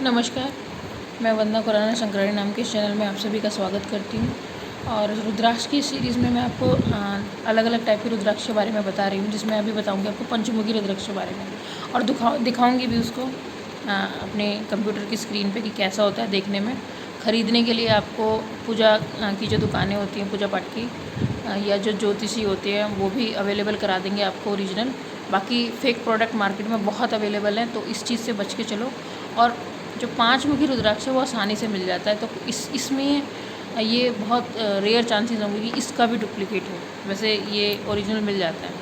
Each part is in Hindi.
नमस्कार, मैं वंदना खुराना शंकराणी नाम के इस चैनल में आप सभी का स्वागत करती हूँ। और रुद्राक्ष की सीरीज़ में मैं आपको अलग अलग टाइप के रुद्राक्ष के बारे में बता रही हूँ, जिसमें अभी बताऊँगी आपको पंचमुखी रुद्राक्ष के बारे में और दिखाऊँगी भी उसको अपने कंप्यूटर की स्क्रीन पे कि कैसा होता है देखने में। ख़रीदने के लिए आपको पूजा की जो दुकानें होती हैं पूजा पाठ की या जो ज्योतिषी होते हैं वो भी अवेलेबल करा देंगे आपको ओरिजिनल। बाकी फ़ेक प्रोडक्ट मार्केट में बहुत अवेलेबल हैं, तो इस चीज़ से बच के चलो। और जो 5 मुखी रुद्राक्ष है वो आसानी से मिल जाता है, तो इसमें ये बहुत रेयर चांसेस होंगे कि इसका भी डुप्लीकेट हो। वैसे ये ओरिजिनल मिल जाता है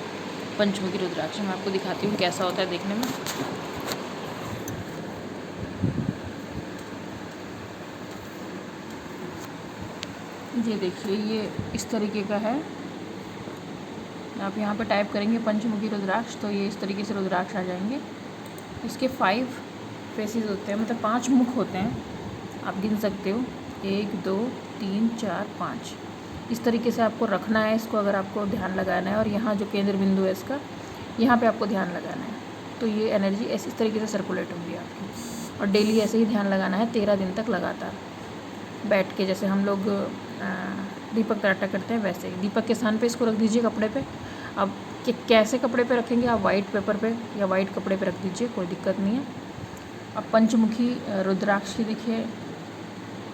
पंचमुखी रुद्राक्ष। मैं आपको दिखाती हूँ कैसा होता है देखने में। ये देखिए, ये इस तरीके का है। आप यहाँ पे टाइप करेंगे पंचमुखी रुद्राक्ष तो ये इस तरीके से रुद्राक्ष आ जाएंगे। इसके 5 फेसेस होते हैं, मतलब 5 मुख होते हैं, आप गिन सकते हो 1 2 3 4 5। इस तरीके से आपको रखना है इसको, अगर आपको ध्यान लगाना है। और यहाँ जो केंद्र बिंदु है इसका, यहाँ पे आपको ध्यान लगाना है, तो ये एनर्जी ऐसे इस तरीके से सर्कुलेट होगी आपकी। और डेली ऐसे ही ध्यान लगाना है 13 दिन तक लगातार बैठ के, जैसे हम लोग दीपक कराटा करते हैं वैसे ही। दीपक के स्थान पे इसको रख दीजिए कपड़े पे। अब कैसे कपड़े पे रखेंगे आप, वाइट पेपर पे या वाइट कपड़े पे रख दीजिए, कोई दिक्कत नहीं है। अब पंचमुखी रुद्राक्ष की देखिए,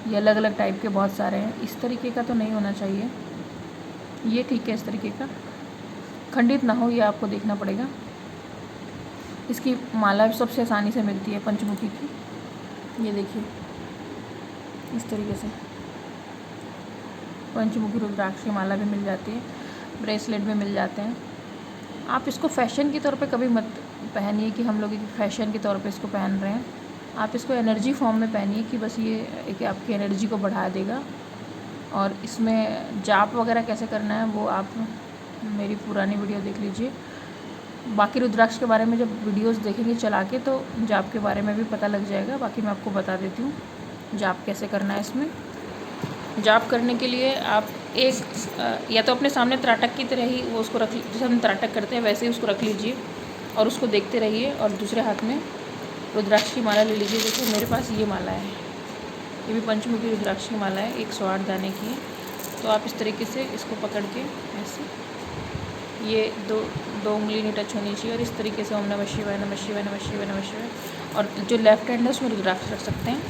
ये अलग अलग टाइप के बहुत सारे हैं। इस तरीके का तो नहीं होना चाहिए, ये ठीक है। इस तरीके का खंडित ना हो, ये आपको देखना पड़ेगा। इसकी माला भी सबसे आसानी से मिलती है पंचमुखी की। ये देखिए इस तरीके से पंचमुखी रुद्राक्ष की माला भी मिल जाती है, ब्रेसलेट भी मिल जाते हैं। आप इसको फैशन के तौर पे कभी मत पहनिए कि हम लोग एक फैशन के तौर पे इसको पहन रहे हैं। आप इसको एनर्जी फॉर्म में पहनिए कि बस ये एक आपकी एनर्जी को बढ़ा देगा। और इसमें जाप वगैरह कैसे करना है वो आप मेरी पुरानी वीडियो देख लीजिए। बाकी रुद्राक्ष के बारे में जब वीडियोस देखेंगे चला के तो जाप के बारे में भी पता लग जाएगा। बाकी मैं आपको बता देती हूँ जाप कैसे करना है। इसमें जाप करने के लिए आप एक या तो अपने सामने त्राटक की तरह ही वो उसको रख, जैसे हम त्राटक करते हैं वैसे ही उसको रख लीजिए और उसको देखते रहिए। और दूसरे हाथ में रुद्राक्ष की माला ले लीजिए। देखिए मेरे पास ये माला है, ये भी पंचमुखी रुद्राक्ष की माला है, 108 दाने की है। तो आप इस तरीके से इसको पकड़ के ऐसे, ये दो उंगली नहीं टच होनी चाहिए। और इस तरीके से ओम नमः शिवाय नमः शिवाय नमः शिवाय नमः शिवाय। और जो लेफ्ट हैंड है उसमें रुद्राक्ष रख सकते हैं।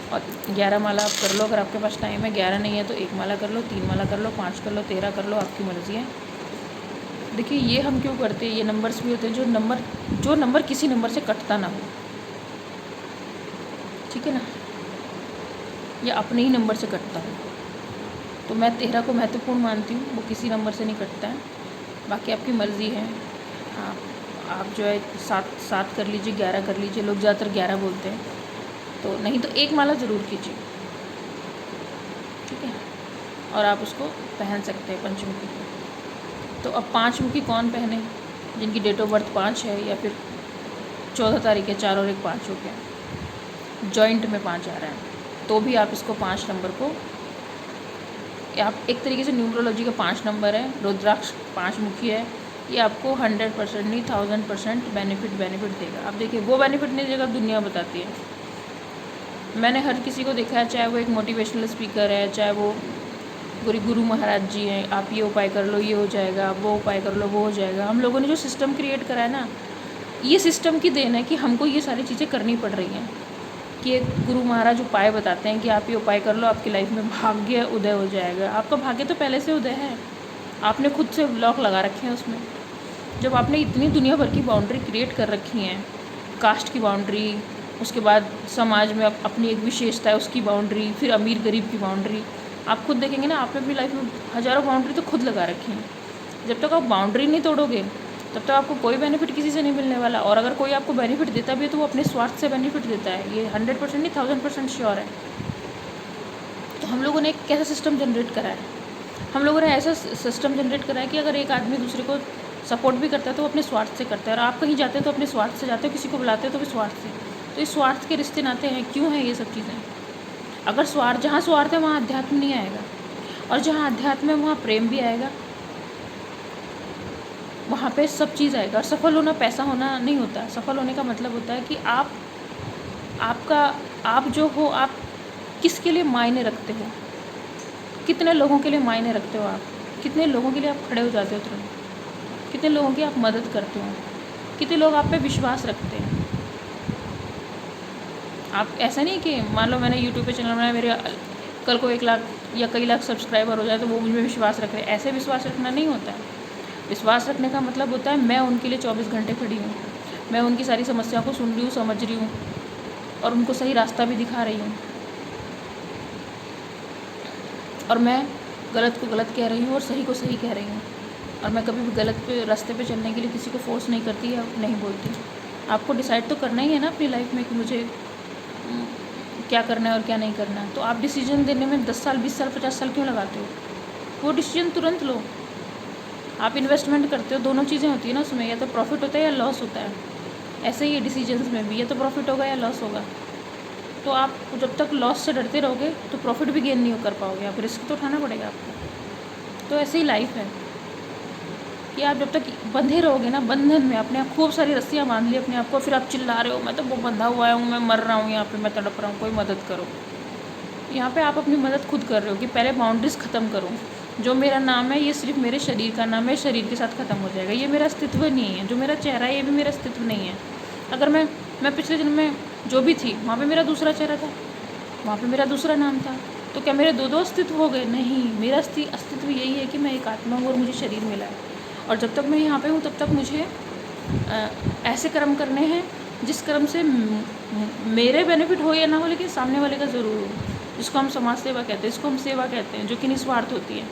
और 11 माला आप कर लो, अगर आपके पास टाइम है। 11 नहीं है तो 1 माला कर लो, 3 माला कर लो, 5 कर लो, 13 कर लो, आपकी मर्ज़ी है। देखिए ये हम क्यों करते हैं, ये नंबर्स भी होते हैं जो नंबर किसी नंबर से कटता ना हो, ठीक है ना, या अपने ही नंबर से कटता हो। तो मैं 13 को महत्वपूर्ण मानती हूँ, वो किसी नंबर से नहीं कटता है। बाकी आपकी मर्ज़ी है, आप जो है 7 कर लीजिए, 11 कर लीजिए। लोग ज़्यादातर 11 बोलते हैं, तो नहीं तो 1 माला ज़रूर कीजिए, ठीक है। और आप उसको पहन सकते हैं पंचमुखी को। तो अब 5 मुखी कौन पहने, जिनकी डेट ऑफ बर्थ 5 है या फिर 14 तारीख है, 4 और 1 5 हो गया, जॉइंट में 5 आ रहा है, तो भी आप इसको 5 नंबर को, आप एक तरीके से न्यूमरोलॉजी का 5 नंबर है, रुद्राक्ष 5 मुखी है, ये आपको 100% नहीं 1000% बेनिफिट देगा। आप देखिए वो बेनिफिट नहीं देगा, दुनिया बताती है। मैंने हर किसी को देखा है, चाहे वो एक मोटिवेशनल स्पीकर है, चाहे वो गुरु महाराज जी हैं, आप ये उपाय कर लो ये हो जाएगा, वो उपाय कर लो वो हो जाएगा। हम लोगों ने जो सिस्टम क्रिएट करा है ना, ये सिस्टम की देन है कि हमको ये सारी चीज़ें करनी पड़ रही हैं। कि एक गुरु महाराज उपाय बताते हैं कि आप ये उपाय कर लो, आपकी लाइफ में भाग्य उदय हो जाएगा। आपका भाग्य तो पहले से उदय है, आपने खुद से ब्लॉक लगा रखे हैं उसमें। जब आपने इतनी दुनिया भर की बाउंड्री क्रिएट कर रखी हैं, कास्ट की बाउंड्री, उसके बाद समाज में अपनी एक विशेषता है उसकी बाउंड्री, फिर अमीर गरीब की बाउंड्री, आप खुद देखेंगे ना, आपने अपनी लाइफ में हज़ारों बाउंड्री तो खुद लगा रखी हैं। जब तक आप बाउंड्री नहीं तोड़ोगे तब तक आपको कोई बेनिफिट किसी से नहीं मिलने वाला। और अगर कोई आपको बेनिफिट देता भी है तो वो अपने स्वार्थ से बेनिफिट देता है, ये 100% नहीं 1000% श्योर है। तो हम लोगों ने एक कैसा सिस्टम जनरेट करा है, हम लोगों ने ऐसा सिस्टम जनरेट करा है कि अगर एक आदमी दूसरे को सपोर्ट भी करता है तो वो अपने स्वार्थ से करता है। और आप कहीं जाते हैं तो अपने स्वार्थ से जाते हो, किसी को बुलाते हो तो भी स्वार्थ से। तो इस स्वार्थ के रिश्ते नाते हैं, क्यों है ये सब चीज़ें। अगर जहाँ स्वार्थ है वहाँ अध्यात्म नहीं आएगा, और जहाँ अध्यात्म है वहाँ प्रेम भी आएगा, वहाँ पे सब चीज़ आएगा। और सफल होना पैसा होना नहीं होता, सफल होने का मतलब होता है कि आप आप जो हो, आप किसके लिए मायने रखते हो, कितने लोगों के लिए मायने रखते हो आप, कितने लोगों के लिए आप खड़े हो जाते हो तुरंत, कितने लोगों की आप मदद करते हो, कितने लोग आप पे विश्वास रखते हैं। आप ऐसा नहीं कि मान लो मैंने यूट्यूब पे चैनल बनाया, मेरे कल को 1 लाख या कई लाख सब्सक्राइबर हो जाए तो वो मुझ में विश्वास रख रहे हैं, ऐसे विश्वास रखना नहीं होता है। विश्वास रखने का मतलब होता है मैं उनके लिए 24 घंटे खड़ी हूँ, मैं उनकी सारी समस्याओं को सुन रही हूँ, समझ रही हूँ और उनको सही रास्ता भी दिखा रही हूँ, और मैं गलत को गलत कह रही हूँ और सही को सही कह रही हूँ, और मैं कभी भी गलत पे रास्ते पे चलने के लिए किसी को फोर्स नहीं करती या नहीं बोलती। आपको डिसाइड तो करना ही है ना अपनी लाइफ में कि मुझे क्या करना है और क्या नहीं करना है। तो आप डिसीजन देने में 10 साल 20 साल 50 साल क्यों लगाते हो? वो डिसीजन तुरंत लो। आप इन्वेस्टमेंट करते हो, दोनों चीज़ें होती है ना उसमें, या तो प्रॉफिट होता है या लॉस होता है। ऐसे ही डिसीजंस में भी या तो प्रॉफिट होगा या लॉस होगा। तो आप जब तक लॉस से डरते रहोगे तो प्रॉफिट भी गेन नहीं कर पाओगे, आप रिस्क तो उठाना पड़ेगा आपको। तो ऐसे ही लाइफ है कि आप जब तक बंधे रहोगे ना बंधन में, अपने आप खूब सारी रस्सियाँ बांध ली अपने आप को, फिर आप चिल्ला रहे हो मैं तो वो बंधा हुआ हूँ, मैं मर रहा हूँ यहाँ पे, मैं तड़प रहा हूँ, कोई मदद करो। यहाँ पे आप अपनी मदद खुद कर रहे हो कि पहले बाउंड्रीज ख़त्म करो। जो मेरा नाम है ये सिर्फ मेरे शरीर का नाम है, शरीर के साथ ख़त्म हो जाएगा, ये मेरा अस्तित्व नहीं है। जो मेरा चेहरा है ये भी मेरा अस्तित्व नहीं है। अगर मैं पिछले जन्म में जो भी थी वहाँ पे मेरा दूसरा चेहरा था, वहाँ पे मेरा दूसरा नाम था, तो क्या मेरे दो अस्तित्व हो गए? नहीं, मेरा अस्तित्व यही है कि मैं एक आत्मा हूँ और मुझे शरीर मिला है, और जब तक मैं यहाँ पे हूँ तब तक मुझे ऐसे कर्म करने हैं जिस कर्म से मेरे बेनिफिट हो या ना हो, लेकिन सामने वाले का ज़रूर हो, जिसको हम समाज सेवा कहते हैं, जिसको हम सेवा कहते हैं, जो कि निस्वार्थ होती है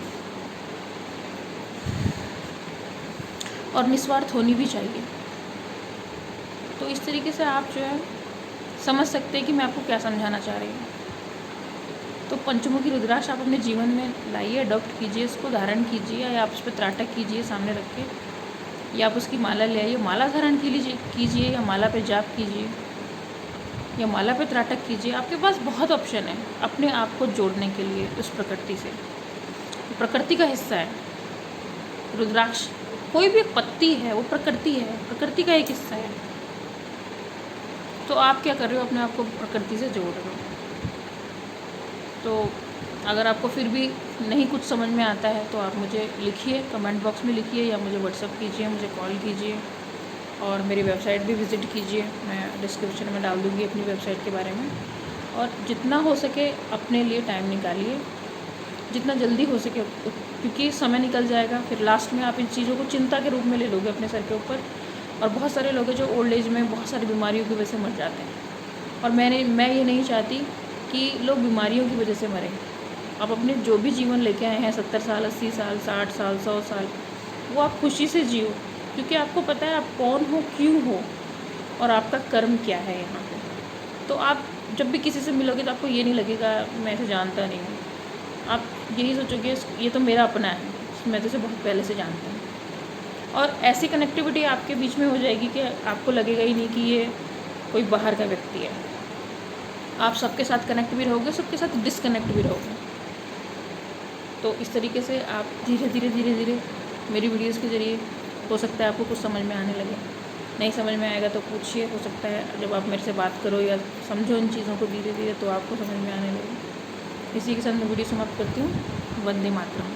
और निस्वार्थ होनी भी चाहिए। तो इस तरीके से आप जो है समझ सकते हैं कि मैं आपको क्या समझाना चाह रही हूँ। तो पंचमुखी रुद्राक्ष आप अपने जीवन में लाइए, अडॉप्ट कीजिए, उसको धारण कीजिए, या आप उस पर त्राटक कीजिए सामने रख के, या आप उसकी माला ले आइए, माला धारण कीजिए, या माला पे जाप कीजिए, या माला पे त्राटक कीजिए। आपके पास बहुत ऑप्शन है अपने आप को जोड़ने के लिए उस प्रकृति से। प्रकृति का हिस्सा है रुद्राक्ष, कोई भी एक पत्ती है वो प्रकृति है, प्रकृति का एक हिस्सा है। तो आप क्या कर रहे हो? अपने आप को प्रकृति से जोड़ रहे हो। तो अगर आपको फिर भी नहीं कुछ समझ में आता है तो आप मुझे लिखिए, कमेंट बॉक्स में लिखिए, या मुझे व्हाट्सअप कीजिए, मुझे कॉल कीजिए, और मेरी वेबसाइट भी विज़िट कीजिए। मैं डिस्क्रिप्शन में डाल दूँगी अपनी वेबसाइट के बारे में। और जितना हो सके अपने लिए टाइम निकालिए, जितना जल्दी हो सके, क्योंकि समय निकल जाएगा, फिर लास्ट में आप इन चीज़ों को चिंता के रूप में ले लोगे अपने सर के ऊपर। और बहुत सारे लोग हैं जो ओल्ड एज में बहुत सारी बीमारियों की वजह से मर जाते हैं, और मैं ये नहीं चाहती कि लोग बीमारियों की वजह से मरें। आप अपने जो भी जीवन लेके आए हैं, 70 साल, 80 साल, 60 साल, 100 साल, वो आप खुशी से जियो, क्योंकि आपको पता है आप कौन हो, क्यों हो, और आपका कर्म क्या है यहाँ पे। तो आप जब भी किसी से मिलोगे तो आपको ये नहीं लगेगा मैं इसे जानता नहीं हूँ। आप यही सोचोगे ये तो मेरा अपना है, मैं तो इसे बहुत पहले से जानता हूँ। और ऐसी कनेक्टिविटी आपके बीच में हो जाएगी कि आपको लगेगा ही नहीं कि ये कोई बाहर का व्यक्ति है। आप सबके साथ कनेक्ट भी रहोगे, सबके साथ डिसकनेक्ट भी रहोगे। तो इस तरीके से आप धीरे धीरे मेरी वीडियोस के ज़रिए हो सकता है आपको कुछ समझ में आने लगे। नहीं समझ में आएगा तो पूछिए, हो सकता है जब आप मेरे से बात करो या समझो इन चीज़ों को धीरे धीरे तो आपको समझ में आने लगे। इसी के साथ मैं वीडियो समाप्त करती हूँ। वंदे मातरम।